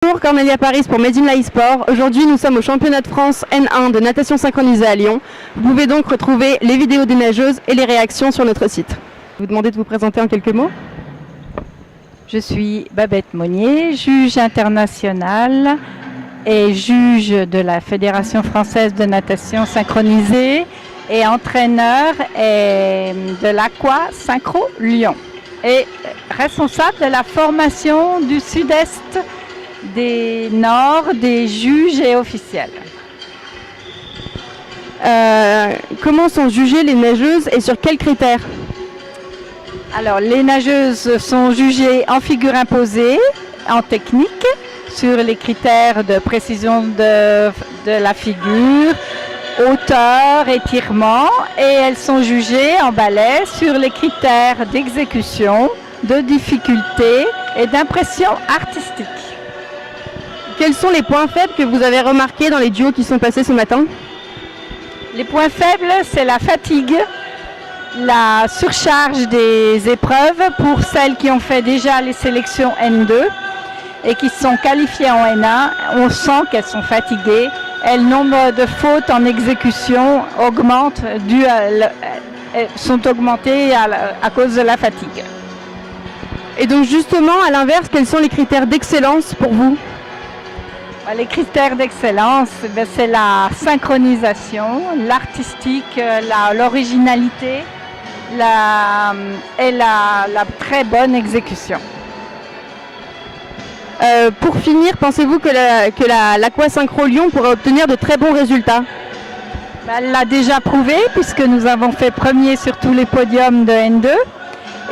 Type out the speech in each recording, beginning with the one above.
Bonjour, Cornelia Paris pour Made in La eSport. Aujourd'hui, nous sommes au championnat de France N1 de natation synchronisée à Lyon. Vous pouvez donc retrouver les vidéos des nageuses et les réactions sur notre site. Je vous demandez de vous présenter en quelques mots. Je suis Babette Monnier, juge internationale et juge de la Fédération française de natation synchronisée et entraîneur de l'Aqua Synchro Lyon et responsable de la formation du sud-est des Nord, des juges et officiels. Comment sont jugées les nageuses et sur quels critères? Alors, les nageuses sont jugées en figure imposée, en technique, sur les critères de précision de la figure, hauteur, étirement, et elles sont jugées en ballet sur les critères d'exécution, de difficulté et d'impression artistique. Quels sont les points faibles que vous avez remarqués dans les duos qui sont passés ce matin? Les points faibles, c'est la fatigue, la surcharge des épreuves pour celles qui ont fait déjà les sélections N2 et qui sont qualifiées en N1. On sent qu'elles sont fatiguées et le nombre de fautes en exécution sont augmentées à cause de la fatigue. Et donc justement, à l'inverse, quels sont les critères d'excellence pour vous? Les critères d'excellence, c'est la synchronisation, l'artistique, l'originalité et la très bonne exécution. Pour finir, pensez-vous que l'Aqua Synchro Lyon pourrait obtenir de très bons résultats? Elle l'a déjà prouvé puisque nous avons fait premier sur tous les podiums de N2.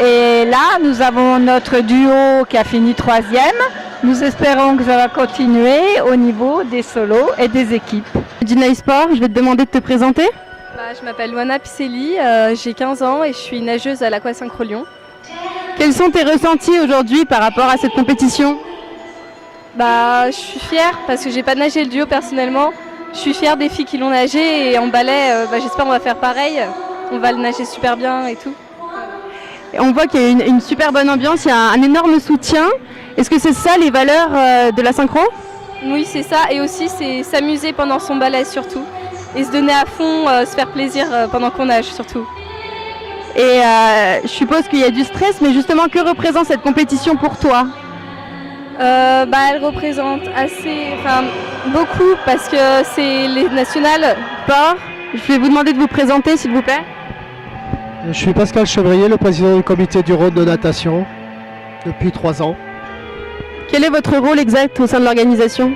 Et là, nous avons notre duo qui a fini 3e. Nous espérons que ça va continuer au niveau des solos et des équipes. Made in La eSport, je vais te demander de te présenter. Je m'appelle Luana Picelli, j'ai 15 ans et je suis nageuse à l'Aqua Synchro Lyon. Quels sont tes ressentis aujourd'hui par rapport à cette compétition? Je suis fière parce que j'ai pas nagé le duo personnellement. Je suis fière des filles qui l'ont nagé et en ballet, j'espère qu'on va faire pareil. On va le nager super bien et tout. Et on voit qu'il y a une super bonne ambiance, il y a un énorme soutien. Est-ce que c'est ça les valeurs de la synchro? Oui, c'est ça. Et aussi, c'est s'amuser pendant son ballet surtout. Et se donner à fond, se faire plaisir pendant qu'on nage surtout. Et je suppose qu'il y a du stress, mais justement, que représente cette compétition pour toi? Elle représente beaucoup parce que c'est les nationales. Je vais vous demander de vous présenter, s'il vous plaît. Je suis Pascal Chevrier, le président du comité du Rhône de natation depuis 3 ans. Quel est votre rôle exact au sein de l'organisation?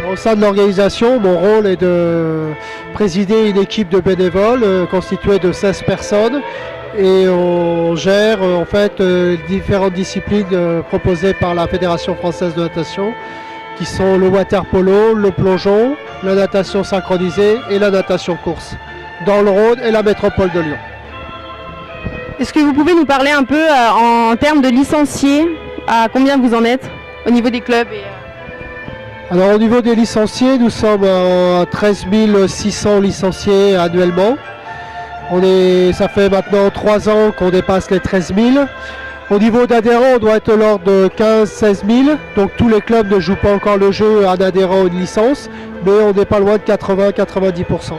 Au sein de l'organisation, mon rôle est de présider une équipe de bénévoles constituée de 16 personnes et on gère différentes disciplines proposées par la Fédération française de natation qui sont le water polo, le plongeon, la natation synchronisée et la natation course dans le Rhône et la métropole de Lyon. Est-ce que vous pouvez nous parler un peu en termes de licenciés, à combien vous en êtes au niveau des clubs Alors au niveau des licenciés, nous sommes à 13 600 licenciés annuellement. Ça fait maintenant 3 ans qu'on dépasse les 13 000. Au niveau d'adhérents, on doit être de l'ordre de 15-16 000. Donc tous les clubs ne jouent pas encore le jeu, un adhérent ou une licence, mais on n'est pas loin de 80-90%.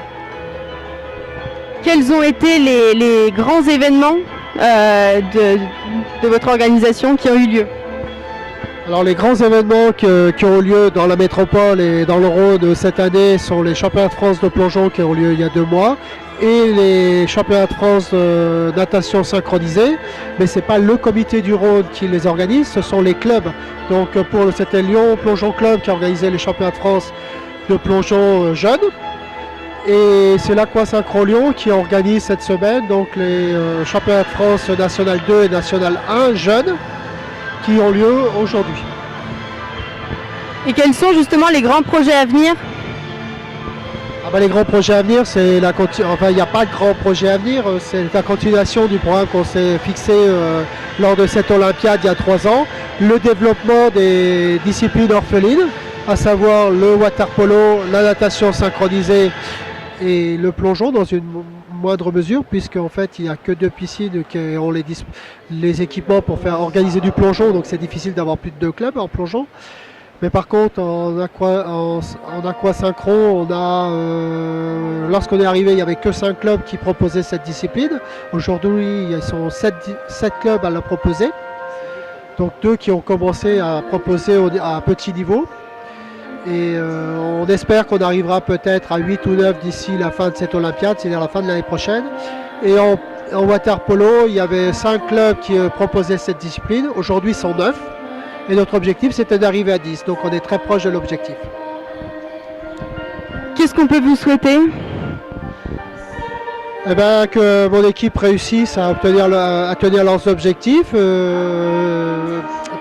Quels ont été les grands événements de votre organisation qui ont eu lieu? Alors les grands événements qui ont lieu dans la métropole et dans le Rhône cette année sont les championnats de France de plongeon qui ont lieu il y a 2 mois et les championnats de France de natation synchronisée. Mais ce n'est pas le comité du Rhône qui les organise, ce sont les clubs. Donc c'était Lyon Plongeon Club qui a organisé les championnats de France de plongeon jeunes. Et c'est l'Aqua Synchro Lyon qui organise cette semaine donc les championnats de France National 2 et National 1 jeunes qui ont lieu aujourd'hui. Et quels sont justement les grands projets à venir? Les grands projets à venir, il n'y a pas de grands projets à venir, c'est la continuation du programme qu'on s'est fixé lors de cette Olympiade il y a 3 ans, le développement des disciplines orphelines, à savoir le water polo, la natation synchronisée et le plongeon dans une moindre mesure, puisqu'en fait il n'y a que 2 piscines qui ont les équipements pour faire organiser du plongeon, donc c'est difficile d'avoir plus de 2 clubs en plongeon. Mais par contre, en aquasynchro, lorsqu'on est arrivé, il n'y avait que 5 clubs qui proposaient cette discipline. Aujourd'hui, ils sont 7 clubs à la proposer. Donc 2 qui ont commencé à proposer à petit niveau. Et on espère qu'on arrivera peut-être à 8 ou 9 d'ici la fin de cette Olympiade, c'est-à-dire la fin de l'année prochaine. Et en water polo, il y avait 5 clubs qui proposaient cette discipline. Aujourd'hui, ils sont 9. Et notre objectif, c'était d'arriver à 10. Donc on est très proche de l'objectif. Qu'est-ce qu'on peut vous souhaiter? Eh ben, que mon équipe réussisse à tenir leurs objectifs,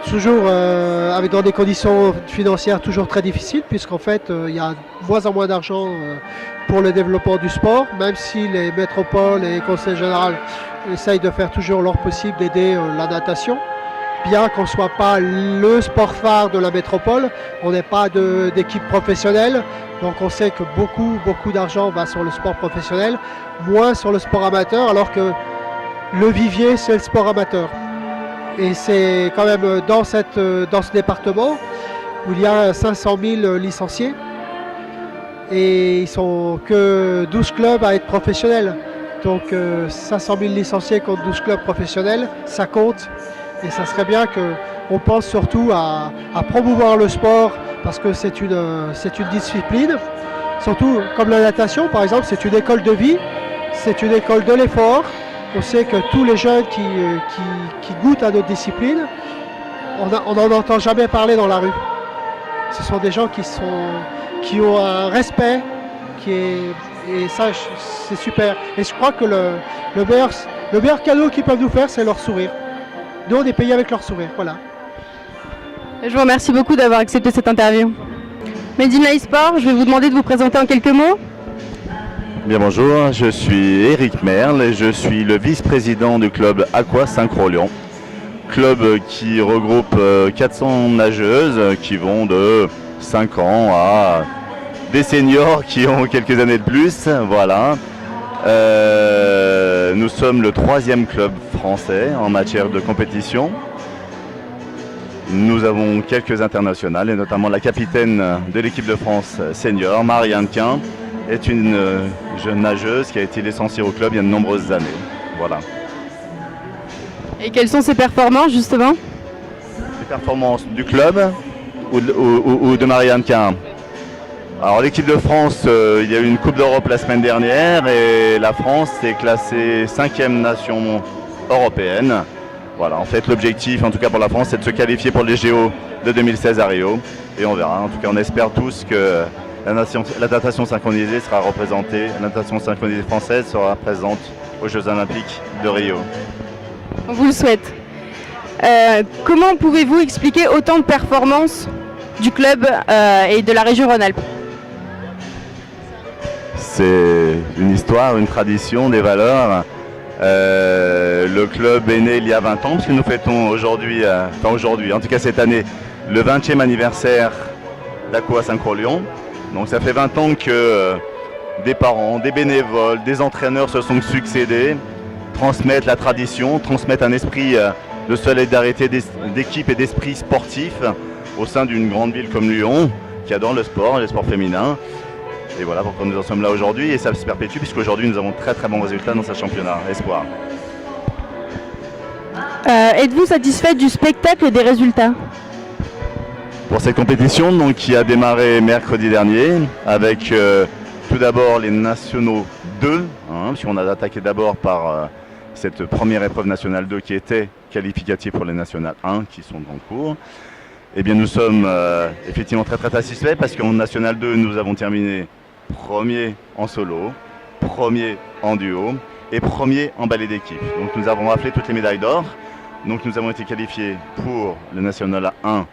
toujours dans des conditions financières toujours très difficiles, puisqu'en fait il y a de moins en moins d'argent pour le développement du sport, même si les métropoles et les conseils généraux essayent de faire toujours leur possible d'aider la natation. Bien qu'on ne soit pas le sport phare de la métropole, on n'est pas d'équipe professionnelle, donc on sait que beaucoup d'argent va sur le sport professionnel, moins sur le sport amateur, alors que le vivier c'est le sport amateur. Et c'est quand même dans ce département où il y a 500 000 licenciés et ils ne sont que 12 clubs à être professionnels. Donc 500 000 licenciés contre 12 clubs professionnels, ça compte. Et ça serait bien qu'on pense surtout à promouvoir le sport parce que c'est une discipline. Surtout comme la natation par exemple, c'est une école de vie, c'est une école de l'effort. On sait que tous les jeunes qui goûtent à notre discipline, on n'en entend jamais parler dans la rue. Ce sont des gens qui ont un respect et ça c'est super. Et je crois que le meilleur cadeau qu'ils peuvent nous faire, c'est leur sourire. Nous, on est payés avec leur sourire, voilà. Je vous remercie beaucoup d'avoir accepté cette interview. Medina eSport, je vais vous demander de vous présenter en quelques mots. Bien bonjour, je suis Éric Merle et je suis le vice-président du club aquasynchro Lyon. Club qui regroupe 400 nageuses qui vont de 5 ans à des seniors qui ont quelques années de plus, voilà. Nous sommes le 3e club français en matière de compétition. Nous avons quelques internationales et notamment la capitaine de l'équipe de France senior, Marianne Quin, est une jeune nageuse qui a été licenciée au club il y a de nombreuses années. Voilà. Et quelles sont ses performances justement? Les performances du club ou de Marianne Quin? Alors l'équipe de France, il y a eu une Coupe d'Europe la semaine dernière et la France est classée 5e nation européenne. Voilà, en fait l'objectif, en tout cas pour la France, c'est de se qualifier pour les JO de 2016 à Rio. Et on verra, en tout cas on espère tous que la natation synchronisée sera représentée, la natation synchronisée française sera présente aux Jeux Olympiques de Rio. On vous le souhaite. Comment pouvez-vous expliquer autant de performances du club et de la région Rhône-Alpes? C'est une histoire, une tradition, des valeurs. Le club est né il y a 20 ans, parce que nous fêtons aujourd'hui, en tout cas cette année, le 20e anniversaire d'Aquasynchro Lyon. Donc ça fait 20 ans que des parents, des bénévoles, des entraîneurs se sont succédés, transmettent la tradition, transmettent un esprit de solidarité d'équipe et d'esprit sportif au sein d'une grande ville comme Lyon, qui adore le sport féminin. Et voilà pourquoi nous en sommes là aujourd'hui et ça se perpétue puisqu'aujourd'hui nous avons très bons résultats dans ce championnat espoir. Êtes-vous satisfait du spectacle et des résultats? Pour cette compétition donc, qui a démarré mercredi dernier avec tout d'abord les nationaux 2, puisqu'on a attaqué d'abord par cette première épreuve nationale 2 qui était qualificative pour les nationales 1 qui sont en cours. Eh bien nous sommes effectivement très satisfaits parce qu'en national 2 nous avons terminé premier en solo, premier en duo et premier en ballet d'équipe. Donc nous avons raflé toutes les médailles d'or. Donc nous avons été qualifiés pour le National 1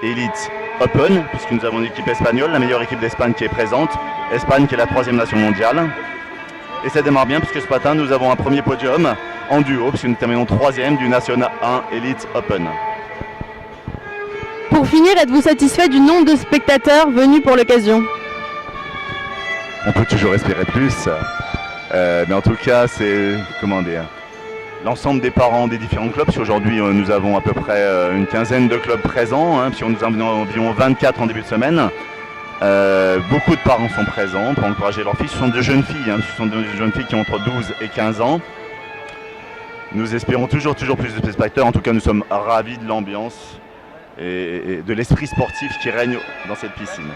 Elite Open, puisque nous avons une équipe espagnole, la meilleure équipe d'Espagne qui est présente. Espagne qui est la 3e nation mondiale. Et ça démarre bien puisque ce matin nous avons un premier podium en duo, puisque nous terminons 3e du National 1 Elite Open. Pour finir, êtes-vous satisfait du nombre de spectateurs venus pour l'occasion? On peut toujours espérer plus, mais en tout cas c'est, comment dire, l'ensemble des parents des différents clubs. Aujourd'hui, nous avons à peu près une quinzaine de clubs présents, hein, nous avons environ 24 en début de semaine. Beaucoup de parents sont présents pour encourager leurs filles. Ce sont de jeunes filles, hein, ce sont de jeunes filles qui ont entre 12 et 15 ans. Nous espérons toujours plus de spectateurs. En tout cas, nous sommes ravis de l'ambiance et de l'esprit sportif qui règne dans cette piscine.